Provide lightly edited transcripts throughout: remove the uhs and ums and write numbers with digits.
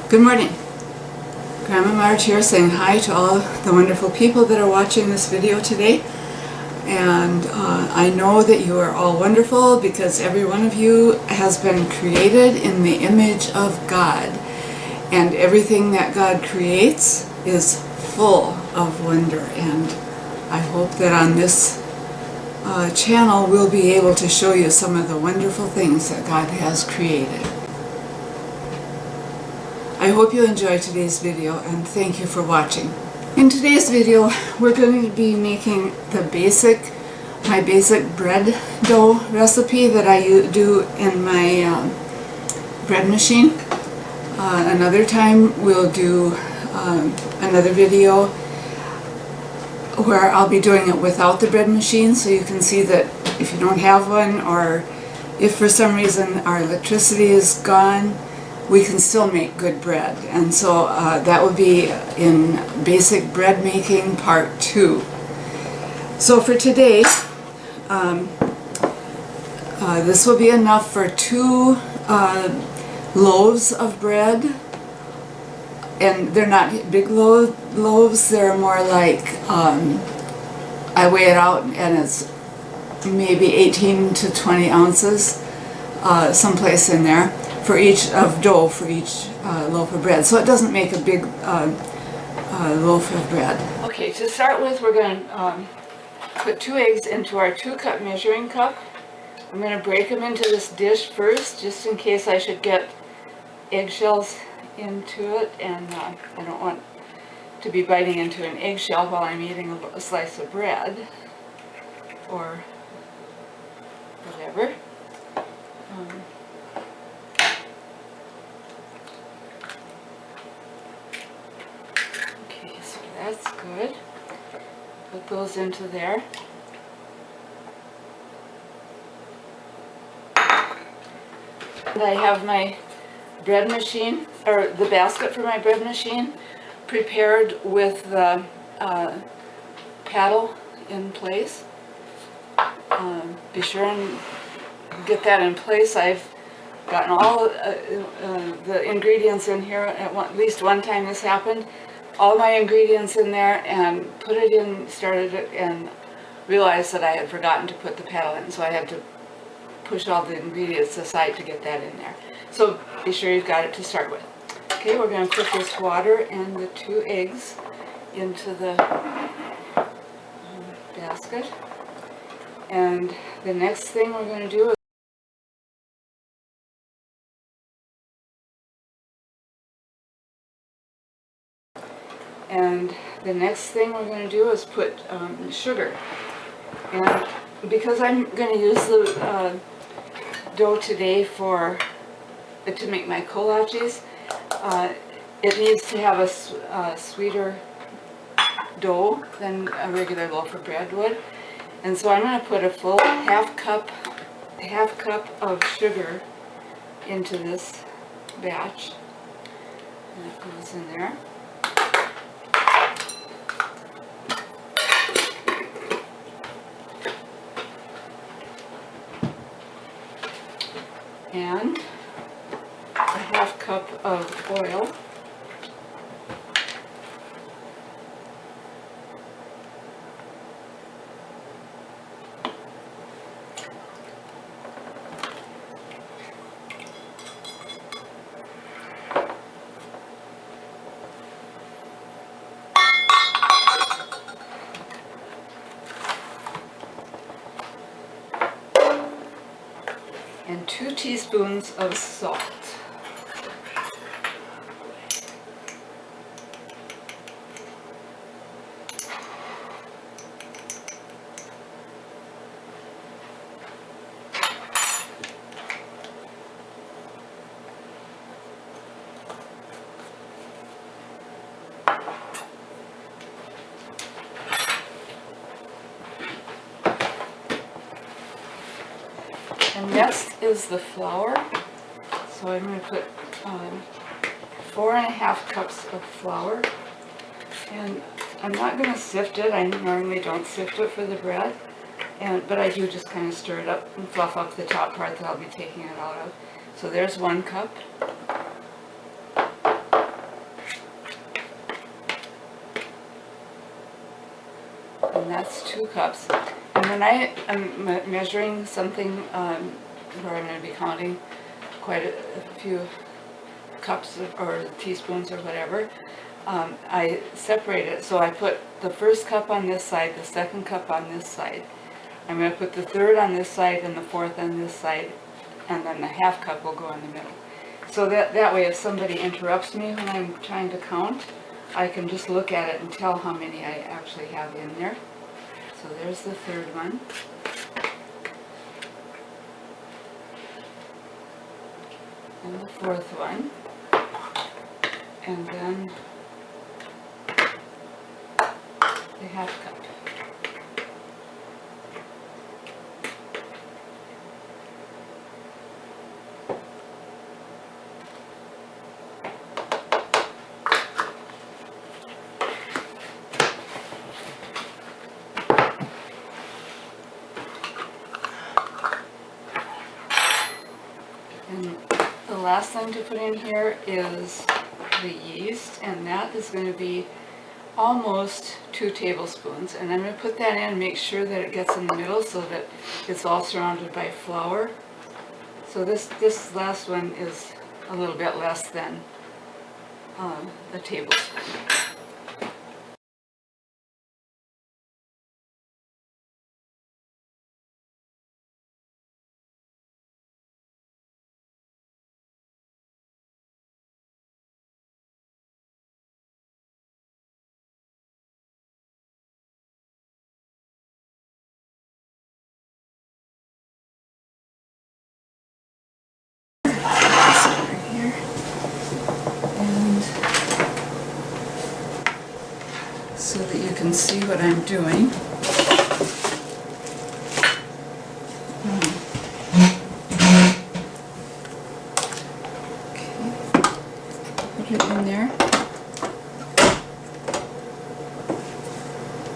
Good morning. Grandma Marge here saying hi to all the wonderful people that are watching this video today. And I know that you are all wonderful because every one of you has been created in the image of God. And everything that God creates is full of wonder. And I hope that on this channel we'll be able to show you some of the wonderful things that God has created. I hope you enjoyed today's video and thank you for watching. In today's video we're going to be making my basic bread dough recipe that I do in my bread machine. Another time we'll do another video where I'll be doing it without the bread machine, so you can see that if you don't have one, or if for some reason our electricity is gone, we can still make good bread. And so that will be in basic bread making part 2. So for today, this will be enough for 2 loaves of bread. And they're not big loaves, they're more like, I weigh it out and it's maybe 18 to 20 ounces, someplace in there, for each of dough for each loaf of bread. So it doesn't make a big loaf of bread. Okay, to start with, we're going to put 2 eggs into our 2-cup measuring cup. I'm going to break them into this dish first, just in case I should get eggshells into it, and I don't want to be biting into an eggshell while I'm eating a slice of bread or whatever. Okay, so that's good. Put those into there. And I have my bread machine, or the basket for my bread machine, prepared with the paddle in place. Be sure and get that in place. I've gotten all the ingredients in here at least one time this happened. All my ingredients in there and put it in, started it, and realized that I had forgotten to put the paddle in, so I had to push all the ingredients aside to get that in there. So be sure you've got it to start with. Okay, we're going to put this water and the 2 eggs into the basket. And the next thing we're going to do is put sugar. And because I'm going to use the dough today to make my kolaches, it needs to have a sweeter dough than a regular loaf of bread would. And so I'm going to put a full half cup of sugar into this batch. And that goes in there. And a half cup of oil. And 2 teaspoons of salt. And next is the flour. So I'm going to put 4½ cups of flour. And I'm not going to sift it. I normally don't sift it for the bread. But I do just kind of stir it up and fluff up the top part that I'll be taking it out of. So there's 1 cup. and that's 2 cups. And when I am measuring something where I'm going to be counting quite a few cups or teaspoons or whatever, I separate it. So I put the first cup on this side, the second cup on this side. I'm going to put the third on this side and the fourth on this side, and then the half cup will go in the middle. So that way if somebody interrupts me when I'm trying to count, I can just look at it and tell how many I actually have in there. So there's the third one. And the fourth one. And then the half cup. And the last thing to put in here is the yeast, and that is going to be almost 2 tablespoons. And I'm going to put that in and make sure that it gets in the middle so that it's all surrounded by flour. So this last one is a little bit less than a tablespoon. So that you can see what I'm doing. Okay, put it in there.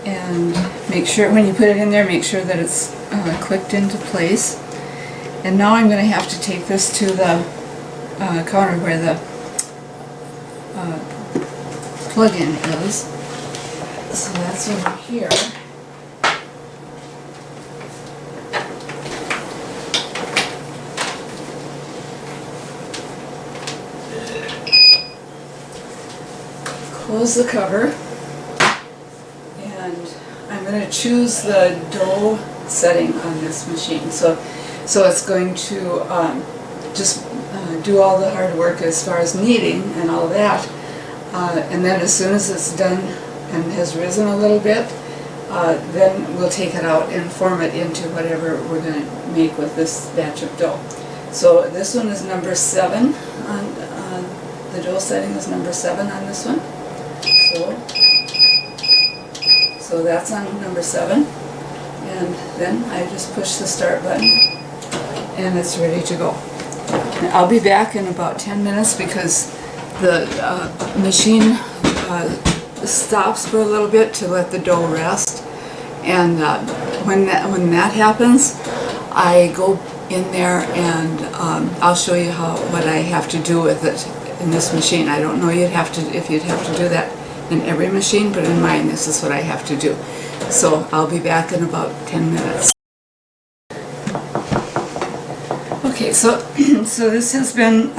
And make sure, when you put it in there, make sure that it's clicked into place. And now I'm going to have to take this to the counter where the plug-in is. So that's over here. Close the cover, and I'm going to choose the dough setting on this machine. So it's going to just do all the hard work as far as kneading and all that, and then as soon as it's done and has risen a little bit, then we'll take it out and form it into whatever we're going to make with this batch of dough. So this one is number 7 on the dough setting is number 7 on this one. So that's on number 7, and then I just push the start button and it's ready to go. And I'll be back in about 10 minutes because the machine stops for a little bit to let the dough rest, and when that happens, I go in there and I'll show you what I have to do with it in this machine. I don't know if you'd have to do that in every machine, but in mine this is what I have to do. So I'll be back in about 10 minutes. Okay, so this has been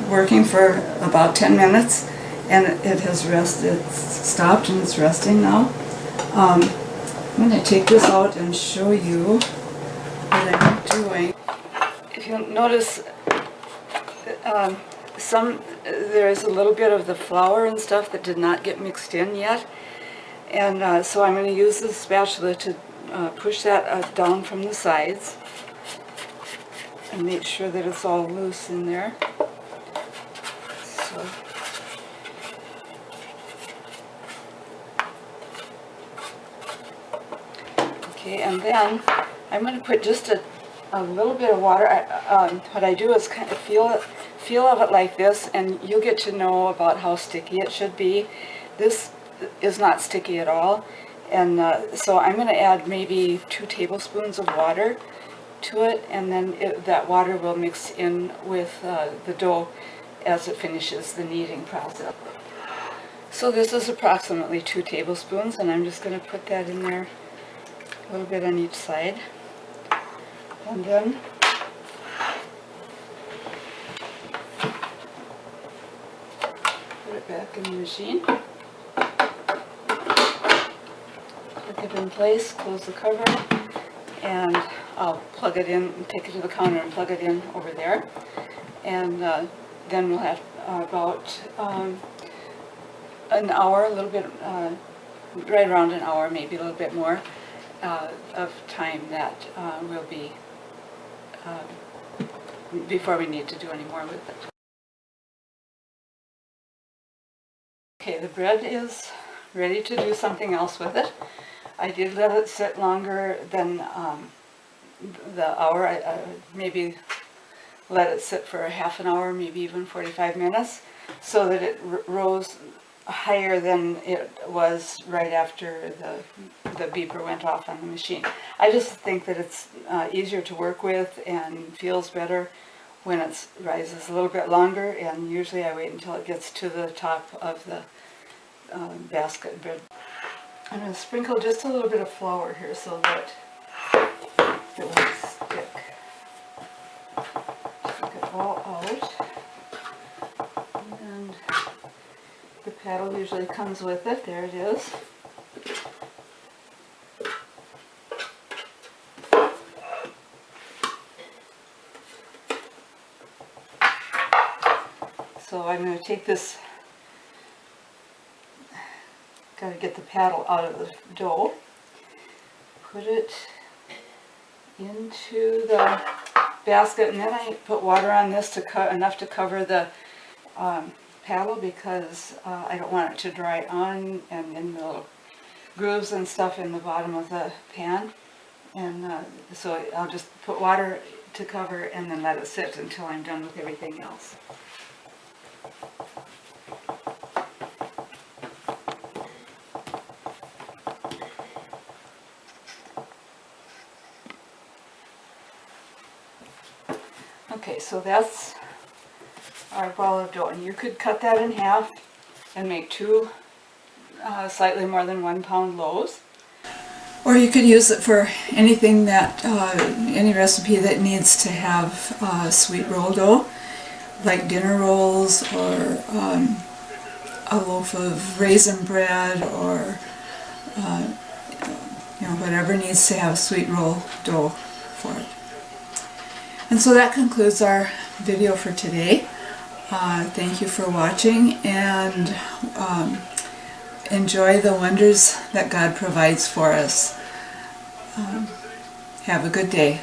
working for about 10 minutes, and it has rested. It's stopped and it's resting now. I'm going to take this out and show you what I'm doing. If you notice, there's a little bit of the flour and stuff that did not get mixed in yet, and so I'm going to use the spatula to push that down from the sides and make sure that it's all loose in there. So. Okay, and then I'm going to put just a little bit of water. What I do is kind of feel of it like this, and you get to know about how sticky it should be. This is not sticky at all, and so I'm going to add maybe 2 tablespoons of water to it, and then that water will mix in with the dough as it finishes the kneading process. So this is approximately 2 tablespoons, and I'm just going to put that in there, a little bit on each side. And then put it back in the machine. Click it in place, close the cover, and I'll plug it in, take it to the counter and plug it in over there. And then we'll have about an hour, a little bit, right around an hour, maybe a little bit more, of time that will be before we need to do any more with it. Okay, the bread is ready to do something else with it. I did let it sit longer than the hour. I maybe let it sit for a half an hour, maybe even 45 minutes, so that it rose higher than it was right after the beeper went off on the machine. I just think that it's easier to work with and feels better when it rises a little bit longer, and usually I wait until it gets to the top of the basket bread. I'm going to sprinkle just a little bit of flour here so that it won't stick. Take it all out. And the paddle usually comes with it. There it is. So I'm going to take this, got to get the paddle out of the dough, put it into the basket, and then I put water on this to enough to cover the paddle, because I don't want it to dry on and in the little grooves and stuff in the bottom of the pan. And so I'll just put water to cover and then let it sit until I'm done with everything else. Okay, so that's our ball of dough, and you could cut that in half and make 2 slightly more than 1 pound loaves. Or you could use it for anything that, any recipe that needs to have sweet roll dough, like dinner rolls, or a loaf of raisin bread, or whatever needs to have sweet roll dough for it. And so that concludes our video for today. Thank you for watching, and enjoy the wonders that God provides for us. Have a good day.